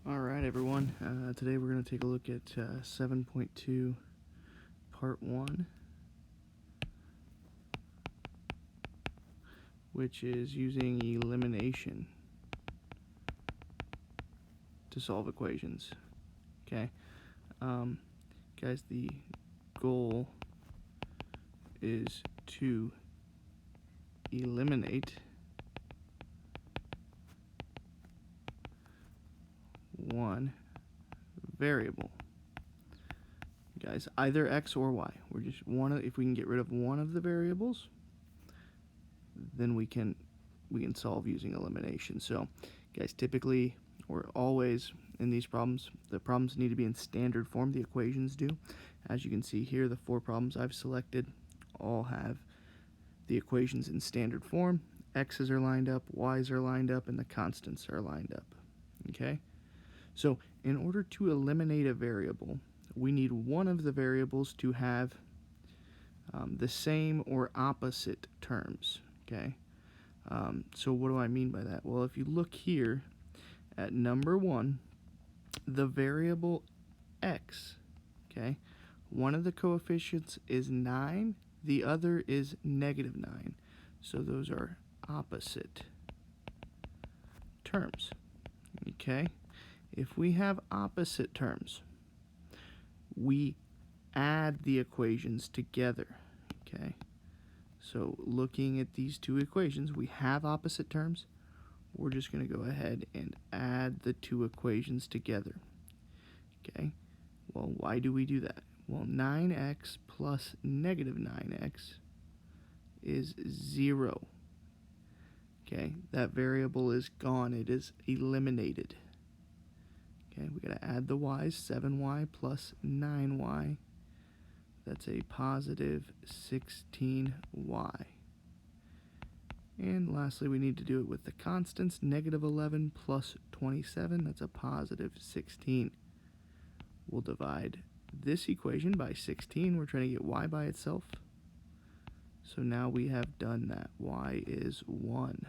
Alright everyone, today we're going to take a look at 7.2 part 1, which is using elimination to solve equations. Okay, guys, the goal is to eliminate one variable. Guys, either x or y. We're just if we can get rid of one of the variables, then we can solve using elimination. So, guys, typically or always in these problems, the problems need to be in standard form. The equations do. As you can see here, the 4 problems I've selected all have the equations in standard form. X's are lined up, Y's are lined up, and the constants are lined up. Okay? So, in order to eliminate a variable, we need one of the variables to have the same or opposite terms. Okay? So what do I mean by that? Well, if you look here at number 1, the variable x, okay, one of the coefficients is 9, the other is negative 9. So those are opposite terms. Okay? If we have opposite terms, we add the equations together. Okay? So looking at these two equations, we have opposite terms. We're just going to go ahead and add the two equations together. Okay? Well, why do we do that? Well, 9x plus negative 9x is 0. Okay? That variable is gone. It is eliminated. Okay? We got to add the y's. 7y plus 9y. That's a positive 16y. And lastly, we need to do it with the constants. Negative 11 plus 27, that's a positive 16. We'll divide this equation by 16. We're trying to get y by itself. So now we have done that. Y is 1.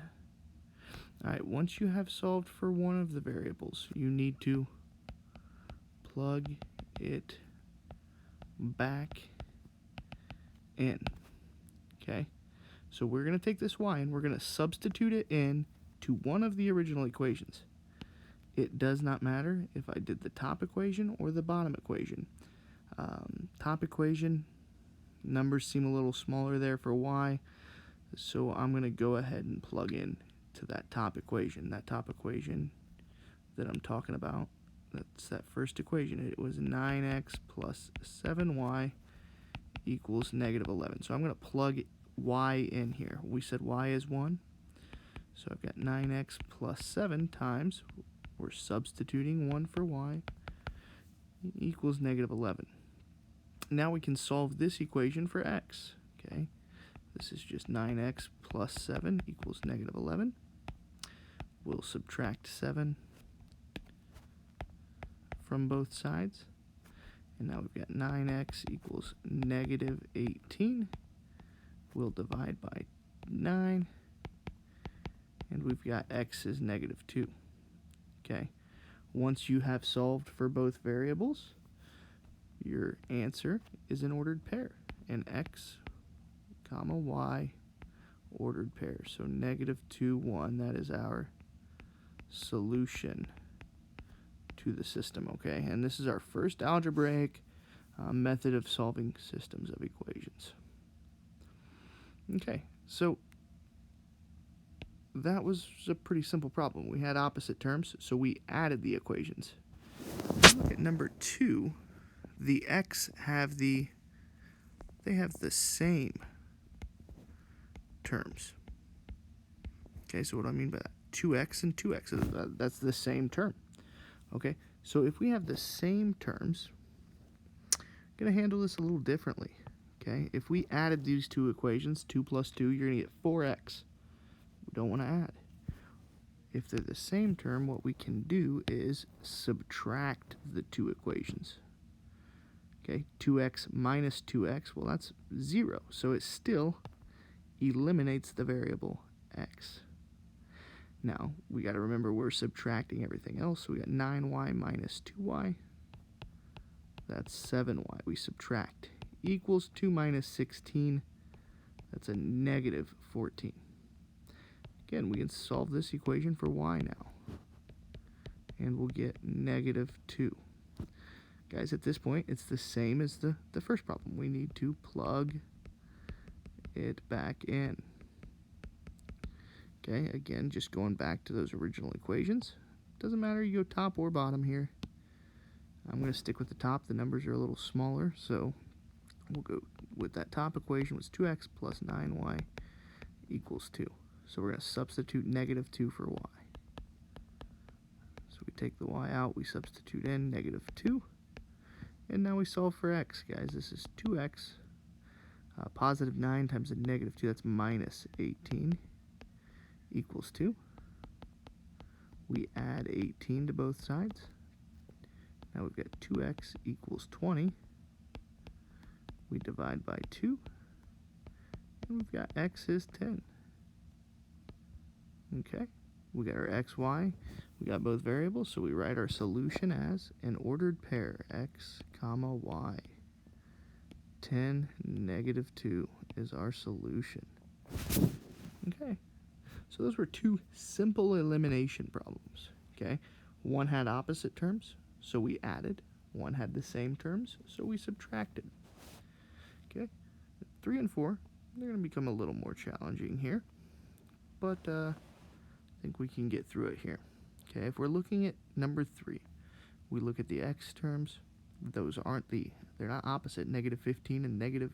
Alright, once you have solved for one of the variables, you need to plug it back in. Okay? So we're going to take this y and we're going to substitute it in to one of the original equations. It does not matter if I did the top equation or the bottom equation. Top equation, numbers seem a little smaller there for y, so I'm going to go ahead and plug in to that top equation. That top equation that I'm talking about, that's that first equation. It was 9x plus 7y equals negative 11. So I'm going to plug y in here. We said y is 1. So I've got 9x plus 7 times, we're substituting 1 for y, equals negative 11. Now we can solve this equation for x. Okay, this is just 9x plus 7 equals negative 11. We'll subtract 7 from both sides. And now we've got 9x equals negative 18. We'll divide by 9. And we've got x is negative 2. Okay. Once you have solved for both variables, your answer is an ordered pair. An x, comma, y ordered pair. So negative 2, 1, that is our solution to the system, okay? And this is our first algebraic method of solving systems of equations. Okay, so that was a pretty simple problem. We had opposite terms, so we added the equations. Look at number 2. The x have the same terms. Okay, so what do I mean by that? 2x and 2x, that's the same term. Okay, so if we have the same terms, I'm going to handle this a little differently. Okay, if we added these two equations, 2 plus 2, you're going to get 4x. We don't want to add. If they're the same term, what we can do is subtract the two equations. Okay, 2x minus 2x, well, that's 0. So it still eliminates the variable x. Now, we got to remember we're subtracting everything else. So we got 9y minus 2y. That's 7y. We subtract. Equals 2 minus 16. That's a negative 14. Again, we can solve this equation for y now. And we'll get negative 2. Guys, at this point, it's the same as the first problem. We need to plug it back in. Okay, again, just going back to those original equations. Doesn't matter, you go top or bottom here. I'm going to stick with the top. The numbers are a little smaller, so we'll go with that top equation was 2x plus 9y equals 2. So we're going to substitute negative 2 for y. So we take the y out, we substitute in negative 2. And now we solve for x, guys. This is 2x. Positive 9 times a negative 2, that's minus 18, equals 2. We add 18 to both sides. Now we've got 2x equals 20. We divide by 2. And we've got x is 10. Okay, we got our x, y. We got both variables, so we write our solution as an ordered pair, x, comma, y. 10, negative 2 is our solution. Okay, so those were two simple elimination problems. Okay, one had opposite terms, so we added. One had the same terms, so we subtracted. Okay, 3 and 4, they're going to become a little more challenging here, but I think we can get through it here. Okay, if we're looking at number 3, we look at the x terms. Those aren't they're not opposite. Negative 15 and negative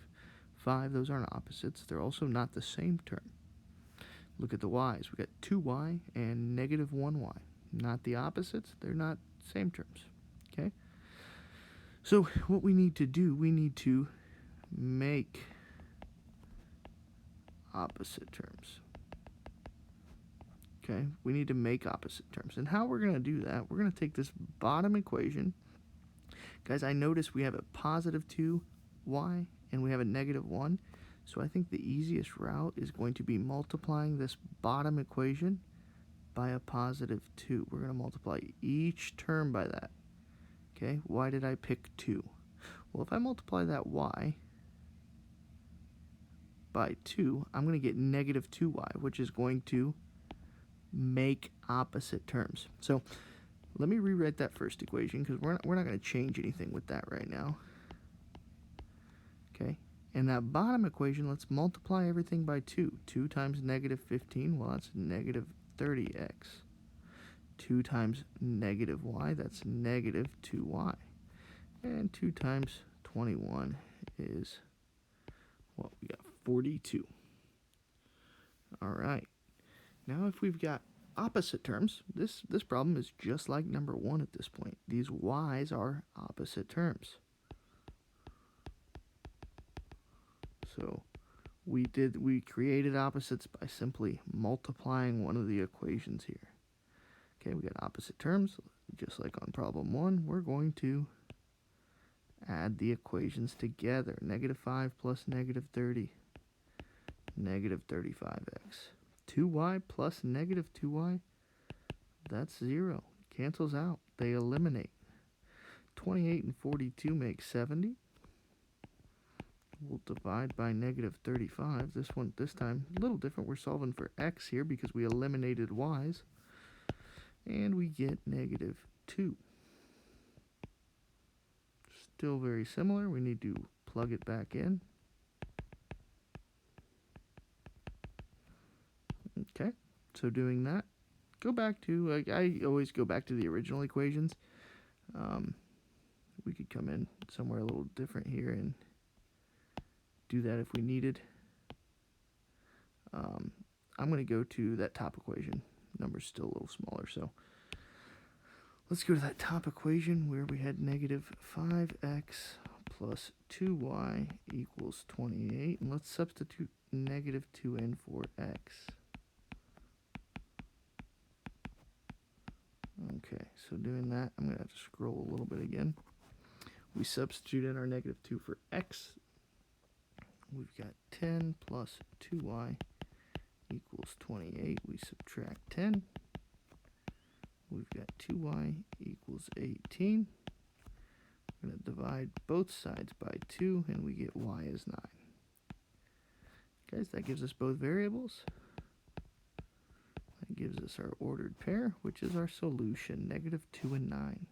5, those aren't opposites. They're also not the same term. Look at the y's. We got 2y and negative 1y. Not the opposites. They're not same terms. Okay? So what we need to do, we need to make opposite terms. Okay? We need to make opposite terms. And how we're going to do that, we're going to take this bottom equation. Guys, I notice we have a positive 2y and we have a negative 1. So I think the easiest route is going to be multiplying this bottom equation by a positive 2. We're going to multiply each term by that. Okay, why did I pick 2? Well, if I multiply that y by 2, I'm going to get negative 2y, which is going to make opposite terms. So let me rewrite that first equation because we're not going to change anything with that right now. Okay, and that bottom equation, let's multiply everything by 2. 2 times negative 15, well, that's negative 30x. 2 times negative y, that's negative 2y. And 2 times 21 is, well, we got 42. All right. Now if we've got opposite terms, this problem is just like number 1 at this point. These y's are opposite terms. So we created opposites by simply multiplying one of the equations here. Okay, we got opposite terms, just like on problem 1. We're going to add the equations together. Negative 5 plus negative 30, negative 35x. 2y plus negative 2y, that's 0. Cancels out. They eliminate. 28 and 42 make 70. We'll divide by negative 35. This time, a little different. We're solving for x here because we eliminated y's. And we get negative 2. Still very similar. We need to plug it back in. Okay, so doing that, go back to, I always go back to the original equations. We could come in somewhere a little different here and do that if we needed. I'm going to go to that top equation. Number's still a little smaller, so let's go to that top equation where we had negative 5x plus 2y equals 28, and let's substitute negative 2 in for x. Okay, so doing that, I'm going to have to scroll a little bit again. We substitute in our negative 2 for x. We've got 10 plus 2y equals 28. We subtract 10. we've got 2y equals 18. We're going to divide both sides by 2, and we get y is 9. Guys, that gives us both variables. That gives us our ordered pair, which is our solution, -2 and 9.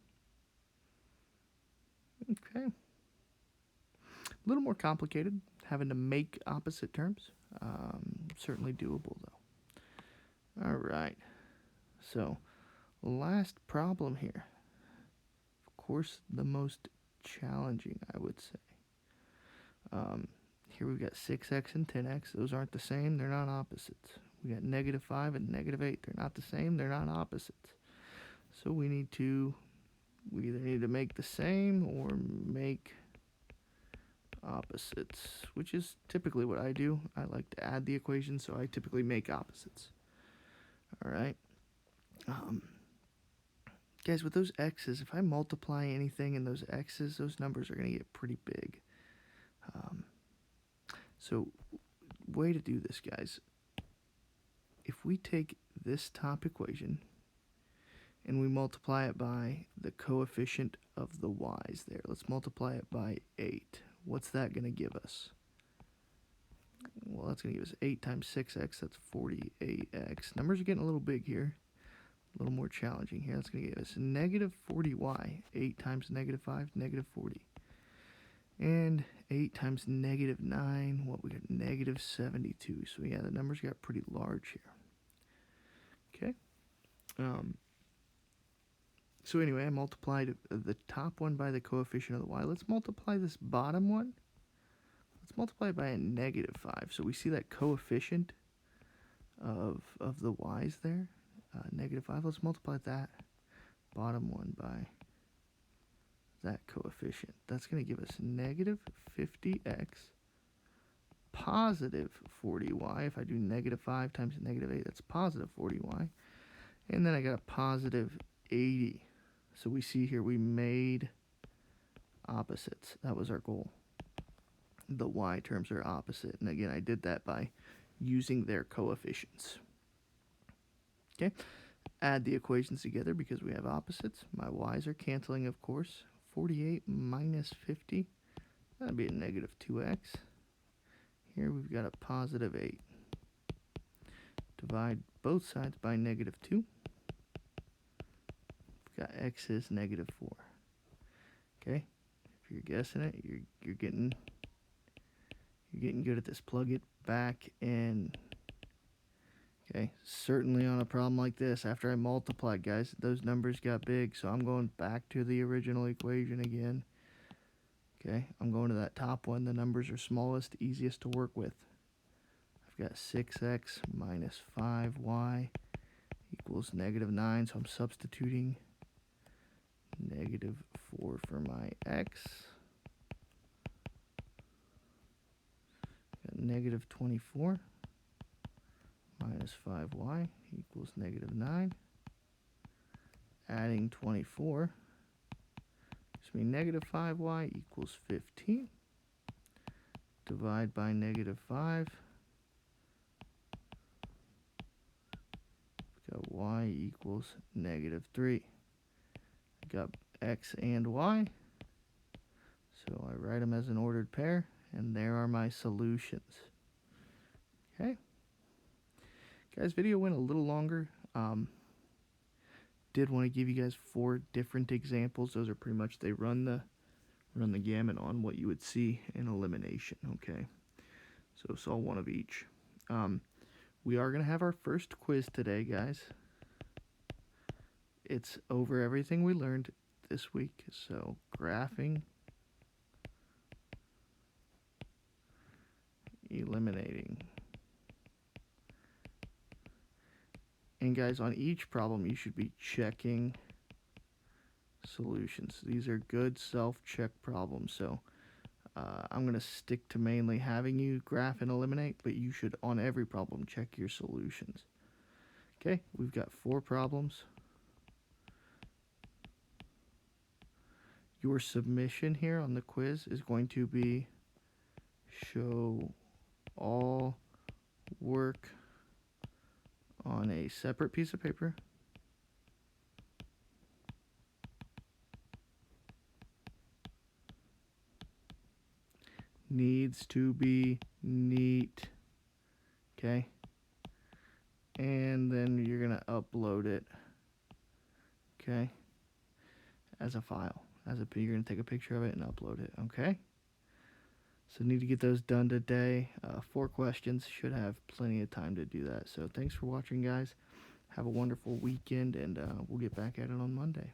Okay. A little more complicated, having to make opposite terms. Certainly doable, though. All right. So, last problem here. Of course, the most challenging, I would say. Here we've got 6x and 10x. Those aren't the same. They're not opposites. We got -5 and -8. They're not the same. They're not opposites. So we either need to make the same or make opposites, which is typically what I do. I like to add the equations, so I typically make opposites. All right. Guys, with those x's, if I multiply anything in those x's, those numbers are going to get pretty big. So, way to do this, guys. If we take this top equation and we multiply it by the coefficient of the y's there, let's multiply it by 8. What's that going to give us? Well, that's going to give us 8 times 6x, that's 48x. Numbers are getting a little big here, a little more challenging here. That's going to give us -40y. 8 times -5, -40. And 8 times -9, what we got? -72. So yeah, the numbers got pretty large here. Okay. So anyway, I multiplied the top one by the coefficient of the y. Let's multiply this bottom one. Let's multiply it by a -5. So we see that coefficient of the y's there, -5. Let's multiply that bottom one by that coefficient. That's going to give us -50x positive 40y. If I do -5 times -8, that's positive 40y. And then I got a positive 80. So we see here we made opposites. That was our goal. The y terms are opposite. And again, I did that by using their coefficients. Okay. Add the equations together because we have opposites. My y's are canceling, of course. 48 minus 50, that'd be a -2x. Here we've got a positive 8. Divide both sides by -2. We've got x is -4. Okay, if you're guessing it, you're getting good at this. Plug it back in. Okay, certainly on a problem like this, after I multiplied, guys, those numbers got big, so I'm going back to the original equation again. Okay, I'm going to that top one. The numbers are smallest, easiest to work with. I've got 6x minus 5y equals -9, so I'm substituting -4 for my x. Got -24. Minus 5y equals -9. Adding 24 gives me -5y equals 15. Divide by -5. Got y equals -3. Got x and y. So I write them as an ordered pair, and there are my solutions. Okay. Guys, video went a little longer. Did want to give you guys 4 different examples. Those are pretty much, they run the gamut on what you would see in elimination. Okay, so solve one of each. We are going to have our first quiz today, guys. It's over everything we learned this week. So graphing, eliminating. And guys, on each problem, you should be checking solutions. These are good self-check problems. So I'm going to stick to mainly having you graph and eliminate, but you should, on every problem, check your solutions. Okay, we've got 4 problems. Your submission here on the quiz is going to be show all work on a separate piece of paper needs to be neat. Okay. And then you're going to upload it. Okay. As a file. You're going to take a picture of it and upload it. Okay. So need to get those done today. 4 questions. Should have plenty of time to do that. So thanks for watching, guys. Have a wonderful weekend, and we'll get back at it on Monday.